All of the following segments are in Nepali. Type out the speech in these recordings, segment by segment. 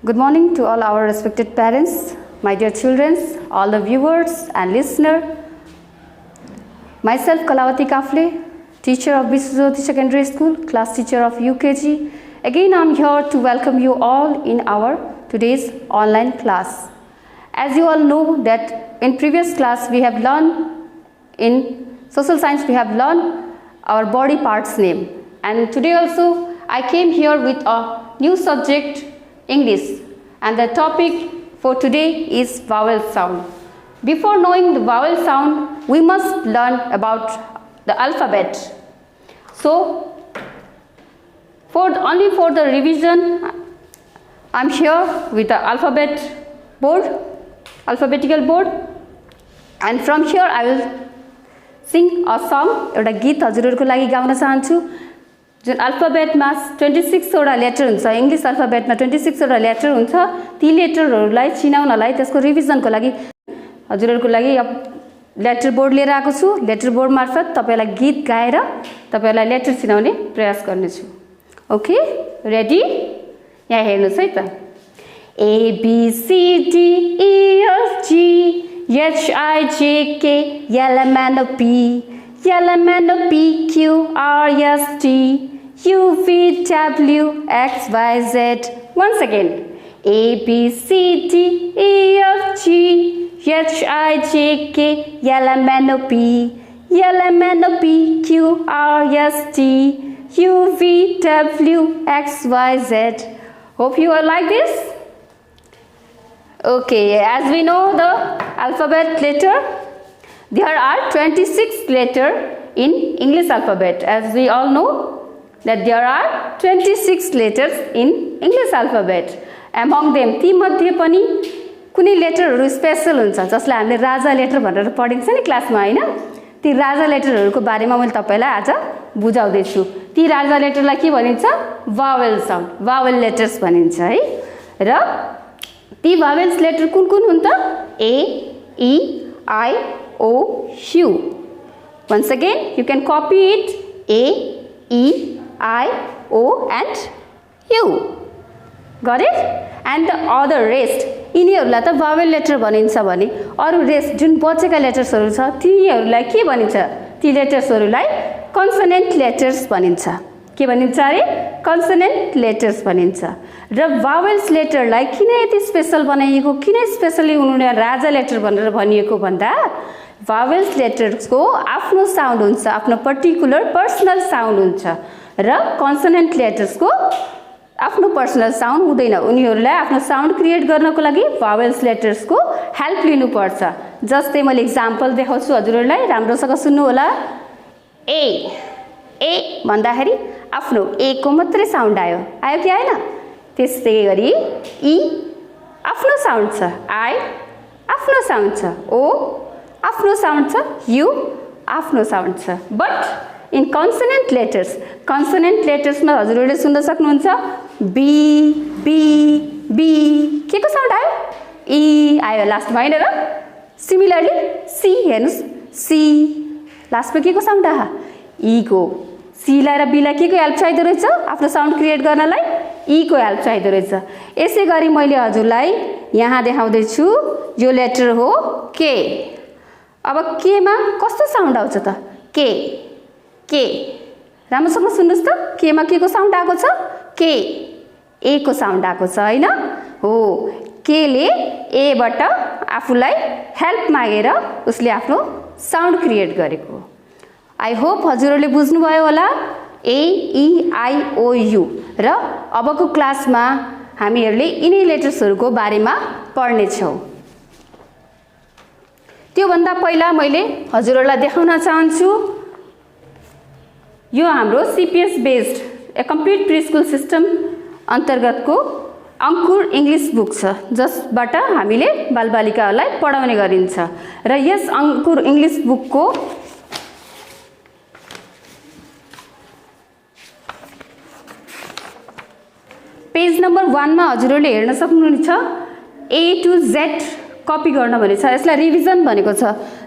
Good morning to all our respected parents, my dear children, all the viewers and listeners. Myself Kalavati Kafle, teacher of Biswajyoti Secondary School, class teacher of UKG. Again I am here to welcome you all in our today's online class. As you all know that in previous class we have learned in social science we have learned our body parts name, and today also I came here with a new subject, English, and the topic for today is vowel sound. Before knowing the vowel sound, we must learn about the alphabet. So, only for the revision, I am here with the alphabetical board, and from here I will sing a song. एउटा गीत हजुरहरुको लागि गाउन चाहन्छु जुन अल्फाबेटमा 26 वटा लेटर हुन्छ। इंग्लिश अल्फाबेटमा 26 वटा लेटर हुन्छ। ती लेटरहरुलाई चिनाउनलाई त्यसको रिभिजनको लागि हजुरहरुको लागि लेटर बोर्ड लिएर आएको छु। लेटर बोर्ड मार्फत तपाईलाई गीत गाएर तपाईलाई लेटर चिनाउने प्रयास गर्ने छु। Okay, ready? यहाँ हेर्नुस् है त। A B C D E F G H I J K L M N O P Q R S T U V W X Y Z. Once again, A B C D E F G H I J K L M N O P Q R S T U V W X Y Z. Hope you all like this. Okay, as we know the alphabet letter, there are 26 letters in English alphabet. As we all know that there are 26 letters in English alphabet. Among them, ती मध्ये पनि कुनै लेटरहरु स्पेशल हुन्छ जसलाई हामीले राजा लेटर भनेर पढिन्छ नि क्लासमा, हैन? ती राजा लेटरहरुको बारेमा मैले तपाईलाई आज बुझाउँदै छु। ती राजा लेटरलाई के भनिन्छ? भावेल साउन्ड, भावेल लेटर्स भनिन्छ है। र ती भावेल्स लेटर कुन हुन् त? A, E, I, O, U. Once again, you can copy it. A, E, I, O and U. Got it? And the other rest, यिनीहरुलाई त भावेल लेटर भनिन्छ भने अरु रेस्ट जुन बचेका लेटर्सहरु छ तिनीहरुलाई के भनिन्छ? ती लेटर्सहरुलाई कन्सोनेन्ट लेटर्स भनिन्छ। के भनिन्छ अरे? कन्सोनेन्ट लेटर्स भनिन्छ। र भावेल्स लेटरलाई किन यति स्पेशल बनाइएको, किन स्पेशली उनीहरुले राजा लेटर भनेर भनिएको भन्दा भावेल्स लेटर्सको आफ्नो साउन्ड हुन्छ, आफ्नो पर्टिकुलर पर्सनल साउन्ड हुन्छ र कन्सोनेन्ट लेटर्सको आफ्नो पर्सनल साउन्ड हुँदैन। उनीहरुलाई आफ्नो साउन्ड क्रिएट गर्नको लागि भावेल्स लेटर्सको हेल्प लिनु पर्छ। जस्तै मैले एक्जाम्पल देखाउँछु हजुरहरुलाई, राम्रोसँग सुन्नु होला। ए भन्दाखेरि आफ्नो ए को मात्रै साउन्ड आयो कि आएन? त्यसै गरी ई आफ्नो साउन्ड छ, आई आफ्नो साउन्ड छ, ओ आफ्नो साउन्ड छ, यू आफ्नो साउन्ड छ। बट इन कन्सोनेन्ट लेटर्समा हजुरहरुले सुन्न सक्नुहुन्छ बी बी बी के को साउन्ड आयो? ई आयो लास्टमा, हैन र? सिमिलरली सी हेर्नुस्, सी लास्टमा के को साउन्ड आयो? ई को। सी लाई र बी लाई के को हेल्प चाहिदो रहेछ आफ्नो साउन्ड क्रिएट गर्नलाई? ई को हेल्प चाहिदो रहेछ। यसै गरी मैले हजुरलाई यहाँ देखाउँदै छु, यो लेटर हो के। अब के मा कस्तो साउन्ड आउँछ त? के राम्रोसँग सुन्नुस् त, के मा के को साउन्ड आएको छ? के ए को साउन्ड आएको छ, हैन? हो, के ले ए बाट आफुलाई हेल्प मागेर उसले आफ्नो साउन्ड क्रिएट गरेको। आई होप हजुरहरुले बुझ्नुभयो होला ए ई आई ओ यू। र अबको क्लासमा हामीहरुले यिनै लेटर्सहरुको बारेमा पढ्ने छौं। त्यो भन्दा पहिला मैले हजुरहरुलाई देखाउन चाहन्छु यो हाम्रो सीपीएस बेस्ड ए कम्प्लिट प्री स्कुल सिस्टम अन्तर्गतको अंकुर इंग्लिश बुक छ जसबाट हामीले बालबालिकाहरूलाई पढाउने गरिन्छ। र यस अंकुर इंग्लिश बुकको पेज नम्बर 1 मा हजुरहरुले हेर्न सक्नुहुन्छ A to Z कपी गर्न भनेछ। यसलाई रिभिजन भनेको छ।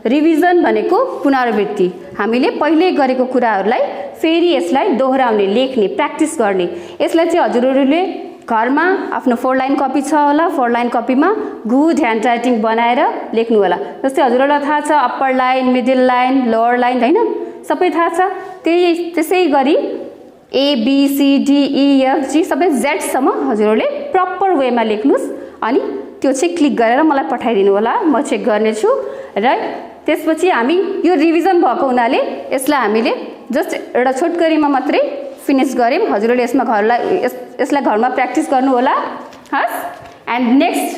रिभिजन भनेको पुनरावृत्ति। हामीले पहिले गरेको कुराहरुलाई फेरि यसलाई दोहोर्याउने, लेख्ने, प्र्याक्टिस गर्ने। यसलाई चाहिँ हजुरहरुले घरमा आफ्नो 4 लाइन कपी छ होला 4 लाइन कपीमा गुड ह्यान्ड राइटिङ बनाएर लेख्नु होला जस्तै हजुरहरूलाई थाहा छ upper line middle line lower line हैन सबै थाहा छ त्यसै गरी A B C D E F G सबै Z सम्म हजुरहरूले प्रपर वेमा लेख्नुस् अनि त्यो चाहिँ क्लिक गरेर मलाई पठाइदिनु होला म चेक गर्ने छु र त्यसपछि हामी यो रिभिजन भएको हुनाले यसलाई हामीले जस्ट एउटा छोटकरीमा मात्रै फिनिश गर्यौं हजुरहरूले यसलाई घरमा प्र्याक्टिस गर्नु होला हस् एन्ड नेक्स्ट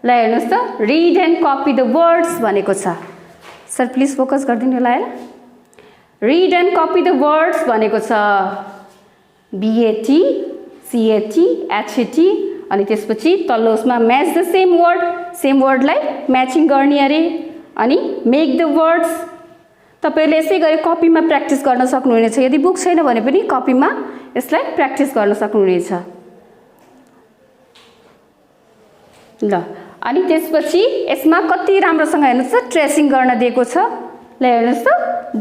ल हेर्नुस् त read and copy the words भनेको छ सर प्लिज फोकस गरिदिनु होला हैन read and copy the words भनेको छ BAT CAT HAT अनि त्यसपछि तल्लो उसमा म्याच द सेम वर्डलाई म्याचिङ गर्ने अरे अनि मेक द वर्ड्स तपाईले यसै गरी कपीमा प्र्याक्टिस गर्न सक्नुहुनेछ यदि बुक छैन भने पनि कपीमा यसलाई प्र्याक्टिस गर्न सक्नुहुनेछ ल अनि त्यसपछि यसमा कति राम्रोसँग हेर्नुस् त ट्रेसिङ गर्न दिएको छ ल हेर्नुस् त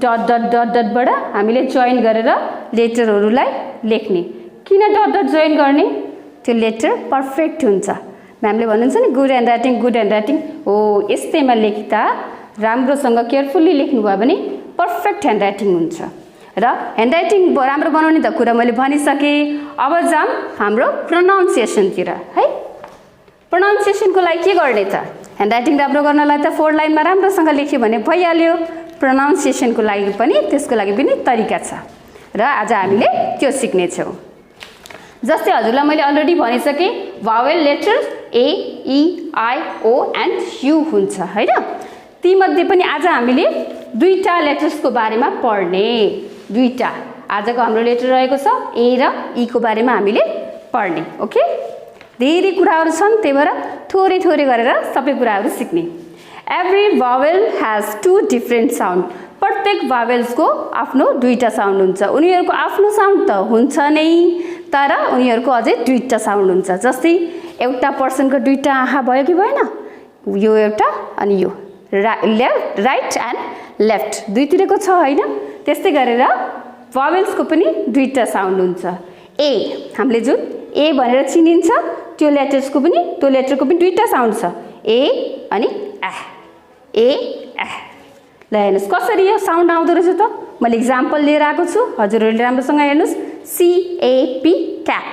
डट डट डट डटबाट हामीले जोइन गरेर लेटरहरूलाई लेख्ने किन डट डट जोइन गर्ने त्यो लेटर पर्फेक्ट हुन्छ म्यामले भन्नुहुन्छ नि गुड ह्यान्ड राइटिङ हो यस्तैमा लेख्दा राम्रोसँग केयरफुल्ली लेख्नुभयो भने पर्फेक्ट ह्यान्ड राइटिङ हुन्छ र ह्यान्ड राइटिङ राम्रो बनाउने त कुरा मैले भनिसकेँ अब जाम हाम्रो प्रोनाउन्सिएसनतिर है प्रोनाउन्सिएसनको लागि के गर्ने त ह्यान्ड राइटिङ राम्रो गर्नलाई त 4 लाइनमा राम्रोसँग लेख्यो भने भइहाल्यो प्रोनाउन्सिएसनको लागि पनि त्यसको लागि पनि तरिका छ र आज हामीले त्यो सिक्नेछौँ जस्तै हजुरलाई मैले अलरेडी भनिसकेँ vowel letters A E I O and U हुन्छ हैन तीमध्ये पनि आज हामीले दुईटा लेटर्सको बारेमा पढ्ने दुईटा आजको हाम्रो लेटर रहेको छ A र E को बारेमा हामीले पढ्ने ओके धेरै कुराहरू छन् त्यही भएर थोरै थोरै गरेर सबै कुराहरू सिक्ने एभ्री भावेल ह्याज 2 डिफरेन्ट साउन्ड प्रत्येक भावेल्सको आफ्नो दुईटा साउन्ड हुन्छ उनीहरूको आफ्नो साउन्ड त हुन्छ नै तर उनीहरूको अझै दुईटा साउन्ड हुन्छ जस्तै एउटा पर्सनको दुईटा आँखा भयो कि भएन यो एउटा अनि यो राइट एन्ड लेफ्ट दुईतिरको छ हैन त्यस्तै गरेर भावेल्सको पनि दुईटा साउन्ड हुन्छ ए हामीले जुन ए भनेर चिनिन्छ त्यो लेटरको पनि दुईटा साउन्ड छ ए अनि ए ल हेर्नुस् कसरी यो साउन्ड आउँदो रहेछ त मैले इक्जाम्पल लिएर आएको छु हजुरहरूले राम्रोसँग हेर्नुस् CAP cap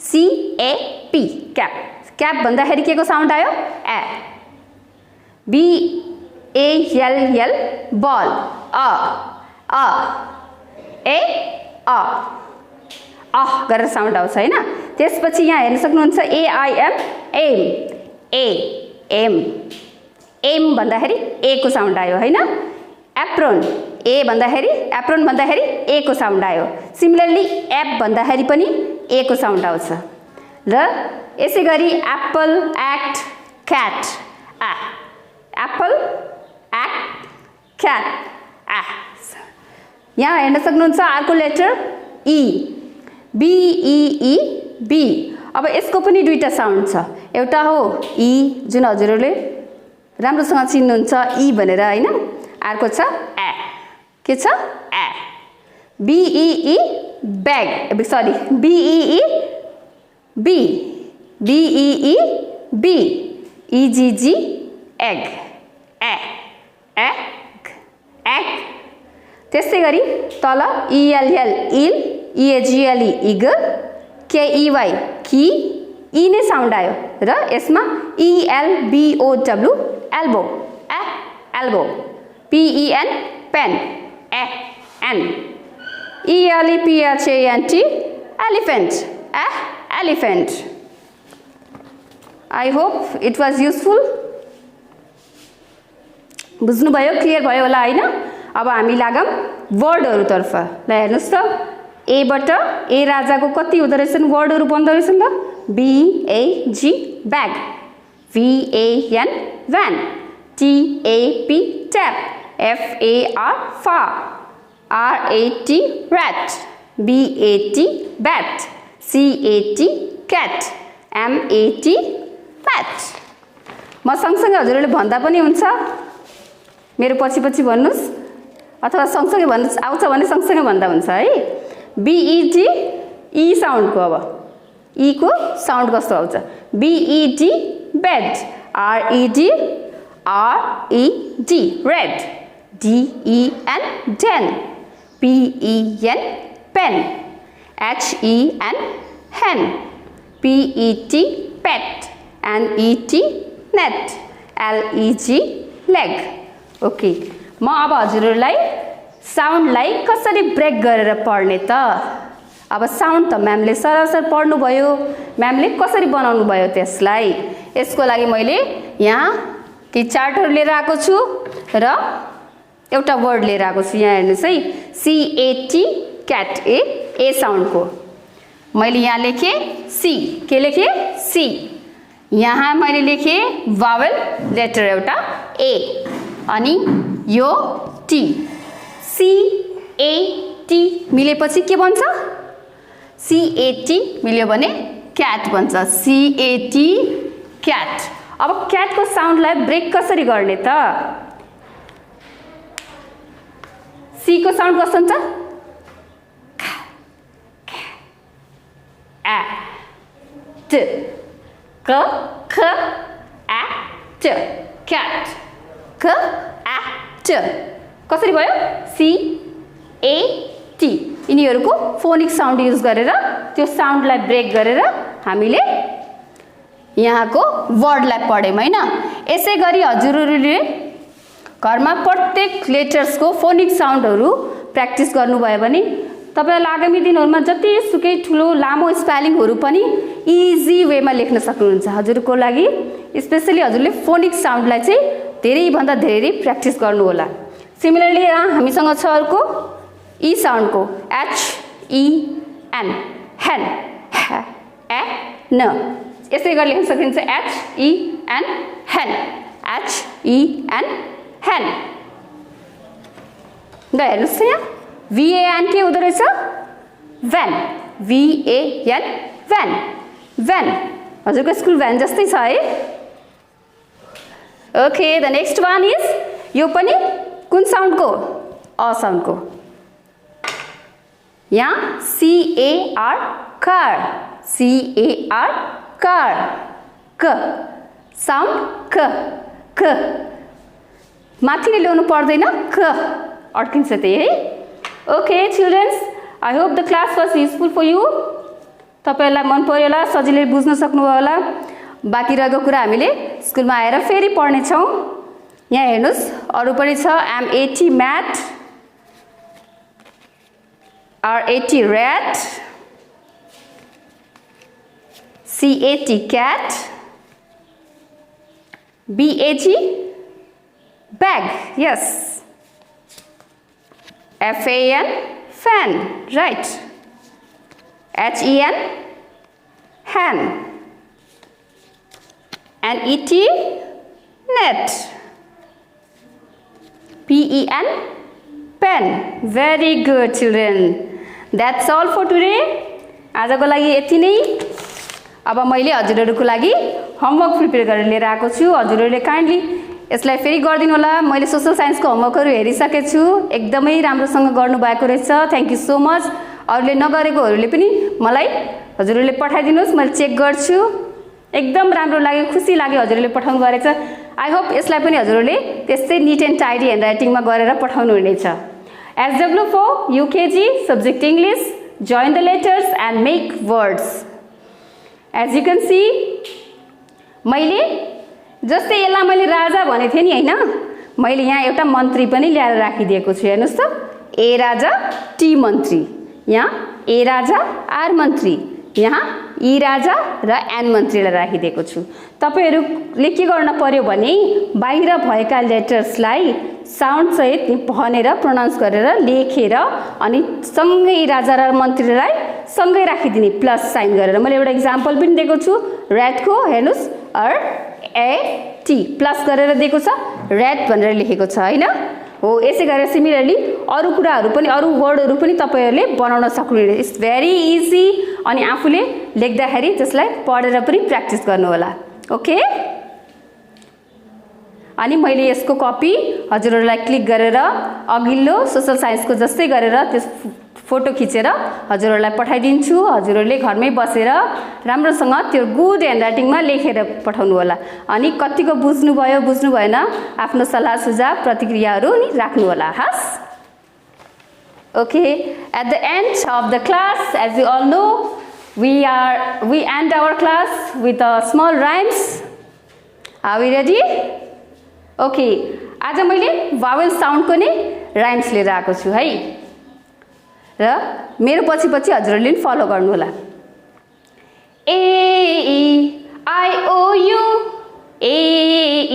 CAP cap cap भन्दाखेरि के को साउन्ड आयो BALL बल गरेर साउन्ड आउँछ हैन त्यसपछि यहाँ हेर्न सक्नुहुन्छ AIM एम भन्दाखेरि ए को साउन्ड आयो हैन एप्रोन एप्रोन भन्दाखेरि ए को साउन्ड आयो सिमिलरली एप भन्दाखेरि पनि ए को साउन्ड आउँछ र यसै गरी Apple act CAT Apple act CAT यहाँ हेर्न सक्नुहुन्छ अर्को लेटर ई BEE बी अब यसको पनि दुईटा साउन्ड छ एउटा हो ई जुन हजुरहरूले राम्रोसँग चिन्नुहुन्छ ई भनेर हैन अर्को छ के छ BEE bag sorry BEE bee EGG egg त्यस्तै गरी तल ELL ell EAGLE eagle KEY key E नै साउन्ड आयो र यसमा ELBOW elbow elbow PEN pen and ELEPHANT elephant elephant I hope it was useful बुझ्नुभयो क्लियर भयो होला हैन अब हामी लागौं वर्डहरुतर्फ ल हेर्नुस् त ए बाट ए राजाको कति हुँदो रहेछन् वर्डहरु बन्द रहेछन् ल BAG bag VAN van TAP tap FAR far RAT rat BAT bat CAT cat MAT pat म सँगसँगै हजुरहरूले भन्दा पनि हुन्छ मेरो पछि भन्नुस् अथवा सँगसँगै भन्नुस् आउँछ भने सँगसँगै भन्दा हुन्छ है BET ई साउन्डको अब ई को साउन्ड कस्तो आउँछ BED bed RED red DEN den PEN pen HEN hen PET pet NET net LEG leg okay म अब हजुरहरूलाई साउन्डलाई कसरी ब्रेक गरेर पढ्ने त अब साउन्ड त म्यामले सरसर पढ्नु भयो म्यामले कसरी बनाउनु भयो त्यसलाई यसको लागि मैले यहाँ केही चार्टहरु लिएर आएको छु र एउटा वर्ड लिएर आएको छु यहाँ हेर्नुस् है CAT क्याट ए साउन्ड को मैले यहाँ लेखे सी के लेखे सी यहाँ मैले लेखे भावेल लेटर एउटा ए अनि यो टी CAT मिलेपछि के बन्छ CAT मिल्यो भने क्याट बन्छ CAT क्याट अब क्याट को साउन्डलाई ब्रेक कसरी गर्ने त सी को साउन्ड कस्तो हुन्छ आ ट क ख आ ट क्याट क आ ट कसरी भयो CAT यिनीहरुको फोनिक साउन्ड युज गरेर त्यो साउन्डलाई ब्रेक गरेर हामीले यहाँको वर्डलाई पढ्यौं हैन यसै गरी हजुरहरुले घरमा प्रत्येक लेटर्स को फोनिक साउन्डहरु प्र्याक्टिस गर्नुभयो भने तपाईलाई आगामी दिनहरुमा जति सुकै ठुलो लामो स्पेलिङहरु पनि इजी वेमा लेख्न सक्नुहुन्छ हजुरको लागि स्पेशली हजुरले फोनिक साउन्डलाई चाहिँ धेरै भन्दा धेरै प्र्याक्टिस गर्नु होला सिमिलरली हामीसँग छ अर्को ई साउन्ड को HEN hen न यसै गरी लेख्न सकिन्छ HEN hen HEN hen ल हेर्नुस् यहाँ VAN के हुँदो रहेछ van VAN van van हजुरको स्कुल भ्यान जस्तै छ है okay the next one is यो पनि कुन साउन्ड को अ साउन्ड को यहाँ CAR कार CAR कार क साउन्ड क क माथिले ल्याउनु पर्दैन क अड्किन्छ त्यही है okay childrens I hope the class was useful for you तपाईहरुलाई मन पर्यो होला सजिलै बुझ्न सक्नुभयो होला बाँकी रहेको कुरा हामीले स्कुलमा आएर फेरि पढ्ने छौं यहाँ हेर्नुस् अरु पनि छ MAT mat RAT rat CAT cat BAG bag yes FAN fan right HEN hen NET net PEN pen very good children that's all for today आजको लागि यति नै अब मैले हजुरहरुको लागि होमवर्क प्रिपेयर गरेर लिएर आएको छु हजुरहरुले काइन्डली यसलाई फेरि गर्दिनु होला मैले सोशल साइन्सको होमवर्कहरु हेरिसकेको छु एकदमै राम्रोसँग गर्नु भएको रहेछ थ्यांक यू सो मच अरूले नगरेकोहरुले पनि मलाई हजुरहरुले पठाइदिनुस् मैले चेक गर्छु एकदम राम्रो लाग्यो खुसी लाग्यो हजुरहरुले पठाउनु भएछ आई होप यसलाई पनि हजुरहरुले त्यस्तै नीट एन्ड टाइडी ह्यान्डराइटिङमा गरेर पठाउनु हुनेछ SW for UKG subject English join the letters and make words as you can see मैले जस्तै यसलाई मैले राजा भने थिए नि हैन मैले यहाँ एउटा मन्त्री पनि ल्याएर राखिदिएको छु हेर्नुस् त ए राजा टी मन्त्री यहाँ ए राजा आर मन्त्री यहाँ ई राजा र एन मन्त्रीलाई राखिदिएको छु तपाईहरुले के गर्न पर्यो भने बाहिर भएका लेटर्सलाई साउन्ड सहित भनेर प्रोनाउन्स गरेर लेखेर अनि सँगै राजा र मन्त्रीलाई सँगै राखिदिने प्लस साइन गरेर मैले एउटा एक्जाम्पल पनि दिएको छु रेड को हेर्नुस् RAT प्लस गरेर दिएको छ रेड भनेर लेखेको छ हैन हो यसै गरेर सिमिलरली अरु कुराहरु पनि अरु वर्डहरु पनि तपाईहरुले बनाउन सक्नुहुन्छ इट्स भेरी इजी अनि आफूले लेख्दाखेरि त्यसलाई पढेर पनि प्र्याक्टिस गर्नु होला ओके अनि मैले यसको कपी हजुरहरुलाई क्लिक गरेर अघिल्लो सोशल साइन्सको जस्तै गरेर त्यस फोटो खिचेर हजुरहरूलाई पठाइदिन्छु हजुरहरूले घरमै बसेर राम्रोसँग त्यो गुड ह्यान्डराइटिङमा लेखेर पठाउनु होला अनि कतिको बुझ्नु भएन आफ्नो सल्लाह सुझाव प्रतिक्रियाहरू नि राख्नु होला हस् Okay, at the end of the class, as you all know, we end our class with a small rhymes. Are we ready? Okay, आज मैले vowel sound को नि rhymes लिएर आएको छु है र मेरो पछि हजुरहरूले नि फलो गर्नु होला A E I O U A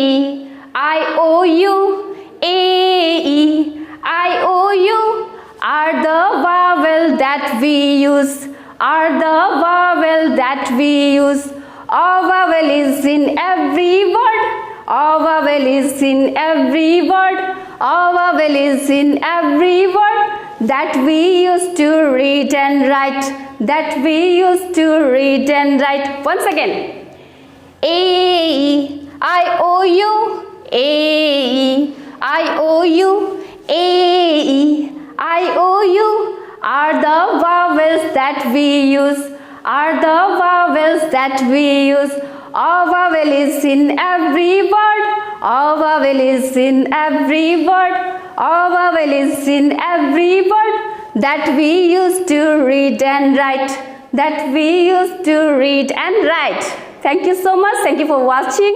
E I O U A E I O U are the vowel that we use are the vowel that we use a vowel is in every word a vowel is in every word a vowel is in every word that we use to read and write that we use to read and write once again A E I O U A E I O U A E I O U are the vowels that we use are the vowels that we use a vowel is in every word a vowel is in every word a vowel is in every word that we use to read and write that we use to read and write Thank you so much. Thank you for watching.